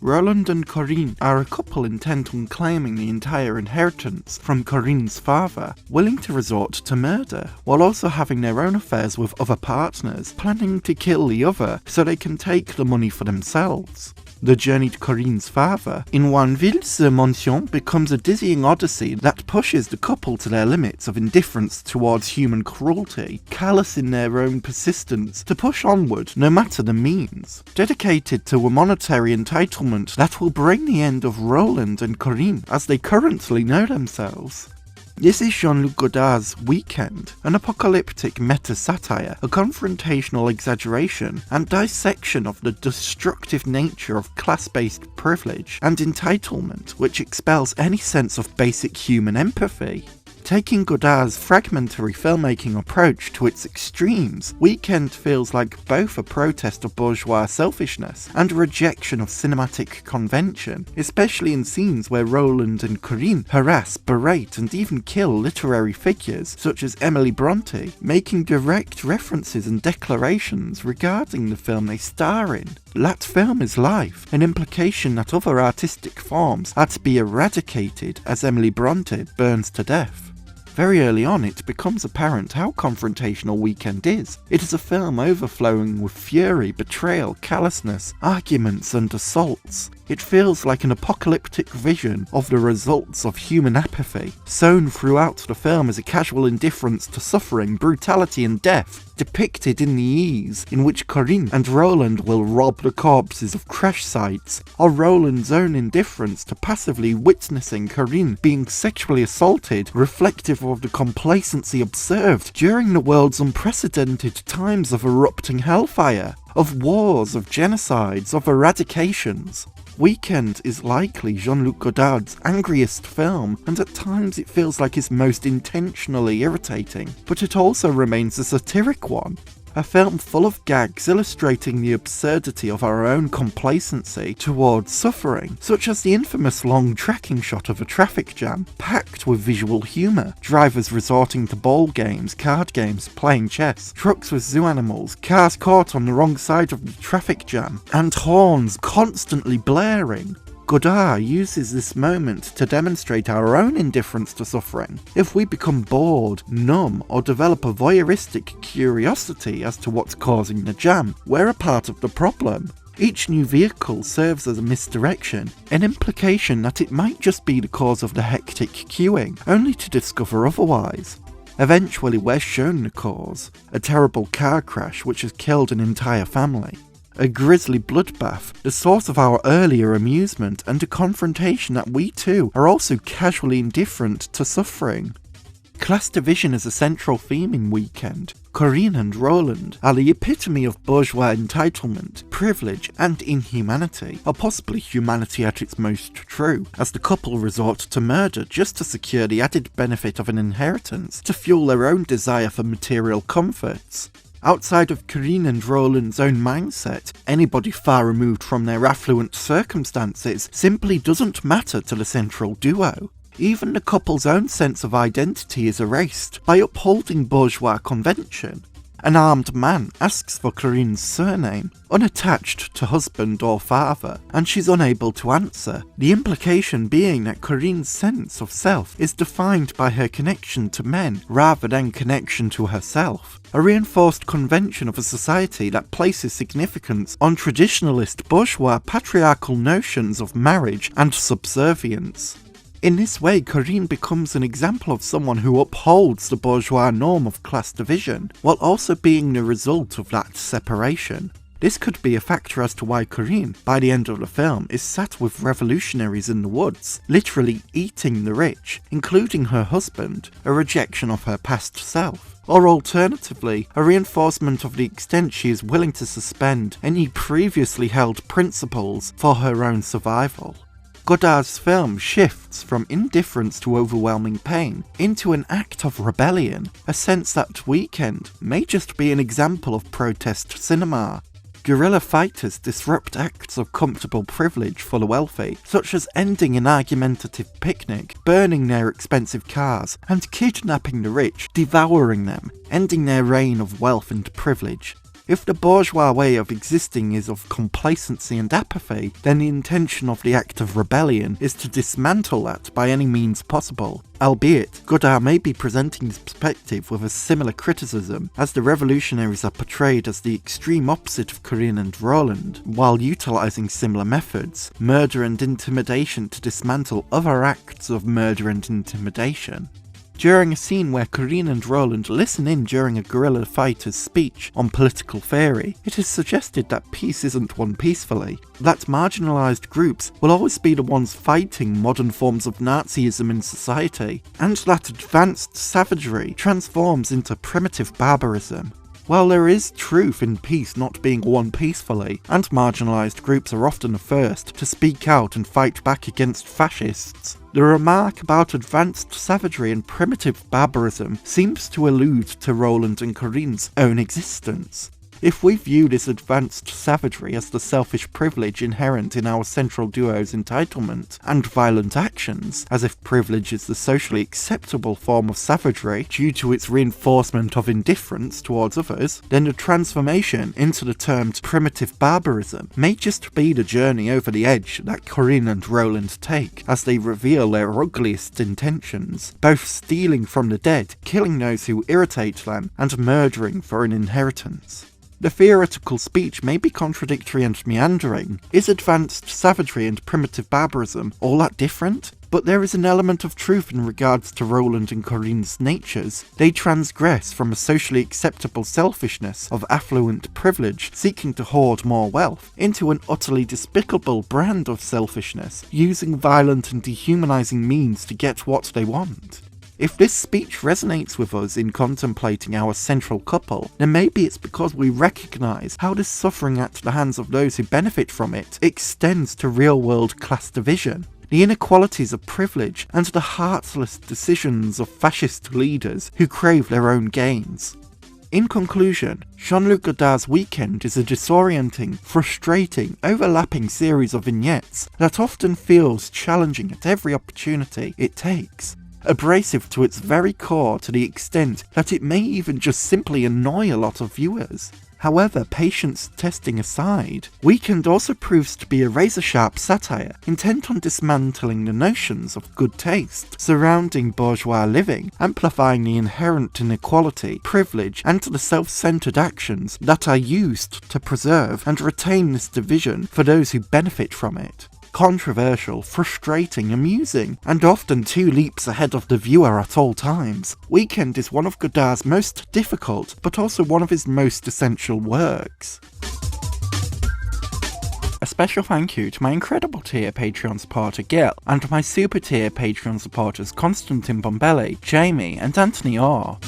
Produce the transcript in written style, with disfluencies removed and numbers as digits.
Roland and Corinne are a couple intent on claiming the entire inheritance from Corinne's father, willing to resort to murder, while also having their own affairs with other partners, planning to kill the other so they can take the money for themselves. The journey to Corinne's father in Ville-sur-Mention becomes a dizzying odyssey that pushes the couple to their limits of indifference towards human cruelty, callous in their own persistence to push onward no matter the means, dedicated to a monetary entitlement that will bring the end of Roland and Corinne as they currently know themselves. This is Jean-Luc Godard's Weekend, an apocalyptic meta-satire, a confrontational exaggeration and dissection of the destructive nature of class-based privilege and entitlement which expels any sense of basic human empathy. Taking Godard's fragmentary filmmaking approach to its extremes, Weekend feels like both a protest of bourgeois selfishness and a rejection of cinematic convention, especially in scenes where Roland and Corinne harass, berate and even kill literary figures such as Emily Bronte, making direct references and declarations regarding the film they star in. That film is life, an implication that other artistic forms are to be eradicated as Emily Bronte burns to death. Very early on, it becomes apparent how confrontational Weekend is. It is a film overflowing with fury, betrayal, callousness, arguments and assaults. It feels like an apocalyptic vision of the results of human apathy. Sown throughout the film is a casual indifference to suffering, brutality and death, depicted in the ease in which Corinne and Roland will rob the corpses of crash sites, or Roland's own indifference to passively witnessing Corinne being sexually assaulted, reflective of the complacency observed during the world's unprecedented times of erupting hellfire, of wars, of genocides, of eradications. Weekend is likely Jean-Luc Godard's angriest film, and at times it feels like his most intentionally irritating, but it also remains a satiric one. A film full of gags illustrating the absurdity of our own complacency towards suffering, such as the infamous long tracking shot of a traffic jam, packed with visual humour, drivers resorting to ball games, card games, playing chess, trucks with zoo animals, cars caught on the wrong side of the traffic jam, and horns constantly blaring. Godard uses this moment to demonstrate our own indifference to suffering. If we become bored, numb, or develop a voyeuristic curiosity as to what's causing the jam, we're a part of the problem. Each new vehicle serves as a misdirection, an implication that it might just be the cause of the hectic queuing, only to discover otherwise. Eventually we're shown the cause, a terrible car crash which has killed an entire family. A grisly bloodbath, the source of our earlier amusement, and a confrontation that we too are also casually indifferent to suffering. Class division is a central theme in Weekend. Corinne and Roland are the epitome of bourgeois entitlement, privilege and inhumanity, or possibly humanity at its most true, as the couple resort to murder just to secure the added benefit of an inheritance to fuel their own desire for material comforts. Outside of Corinne and Roland's own mindset, anybody far removed from their affluent circumstances simply doesn't matter to the central duo. Even the couple's own sense of identity is erased by upholding bourgeois convention. An armed man asks for Corinne's surname, unattached to husband or father, and she's unable to answer, the implication being that Corinne's sense of self is defined by her connection to men rather than connection to herself, a reinforced convention of a society that places significance on traditionalist bourgeois patriarchal notions of marriage and subservience. In this way, Corinne becomes an example of someone who upholds the bourgeois norm of class division, while also being the result of that separation. This could be a factor as to why Corinne, by the end of the film, is sat with revolutionaries in the woods, literally eating the rich, including her husband, a rejection of her past self. Or alternatively, a reinforcement of the extent she is willing to suspend any previously held principles for her own survival. Godard's film shifts from indifference to overwhelming pain into an act of rebellion, a sense that Weekend may just be an example of protest cinema. Guerrilla fighters disrupt acts of comfortable privilege for the wealthy, such as ending an argumentative picnic, burning their expensive cars, and kidnapping the rich, devouring them, ending their reign of wealth and privilege. If the bourgeois way of existing is of complacency and apathy, then the intention of the act of rebellion is to dismantle that by any means possible. Albeit, Godard may be presenting this perspective with a similar criticism, as the revolutionaries are portrayed as the extreme opposite of Corinne and Roland, while utilising similar methods, murder and intimidation, to dismantle other acts of murder and intimidation. During a scene where Corinne and Roland listen in during a guerrilla fighter's speech on political theory, it is suggested that peace isn't won peacefully, that marginalised groups will always be the ones fighting modern forms of Nazism in society, and that advanced savagery transforms into primitive barbarism. While there is truth in peace not being won peacefully, and marginalised groups are often the first to speak out and fight back against fascists, the remark about advanced savagery and primitive barbarism seems to allude to Roland and Corinne's own existence. If we view this advanced savagery as the selfish privilege inherent in our central duo's entitlement and violent actions, as if privilege is the socially acceptable form of savagery due to its reinforcement of indifference towards others, then the transformation into the termed primitive barbarism may just be the journey over the edge that Corinne and Roland take as they reveal their ugliest intentions, both stealing from the dead, killing those who irritate them, and murdering for an inheritance. The theoretical speech may be contradictory and meandering. Is advanced savagery and primitive barbarism all that different? But there is an element of truth in regards to Roland and Corinne's natures. They transgress from a socially acceptable selfishness of affluent privilege seeking to hoard more wealth into an utterly despicable brand of selfishness, using violent and dehumanizing means to get what they want. If this speech resonates with us in contemplating our central couple, then maybe it's because we recognise how this suffering at the hands of those who benefit from it extends to real-world class division, the inequalities of privilege, and the heartless decisions of fascist leaders who crave their own gains. In conclusion, Jean-Luc Godard's Weekend is a disorienting, frustrating, overlapping series of vignettes that often feels challenging at every opportunity it takes. Abrasive to its very core to the extent that it may even just simply annoy a lot of viewers. However, patience testing aside, Weekend also proves to be a razor-sharp satire intent on dismantling the notions of good taste surrounding bourgeois living, amplifying the inherent inequality, privilege, and the self-centered actions that are used to preserve and retain this division for those who benefit from it. Controversial, frustrating, amusing, and often 2 leaps ahead of the viewer at all times, Weekend is one of Godard's most difficult, but also one of his most essential works. A special thank you to my incredible tier Patreon supporter Gil, and my super tier Patreon supporters Constantine Bombelli, Jamie, and Anthony Orr.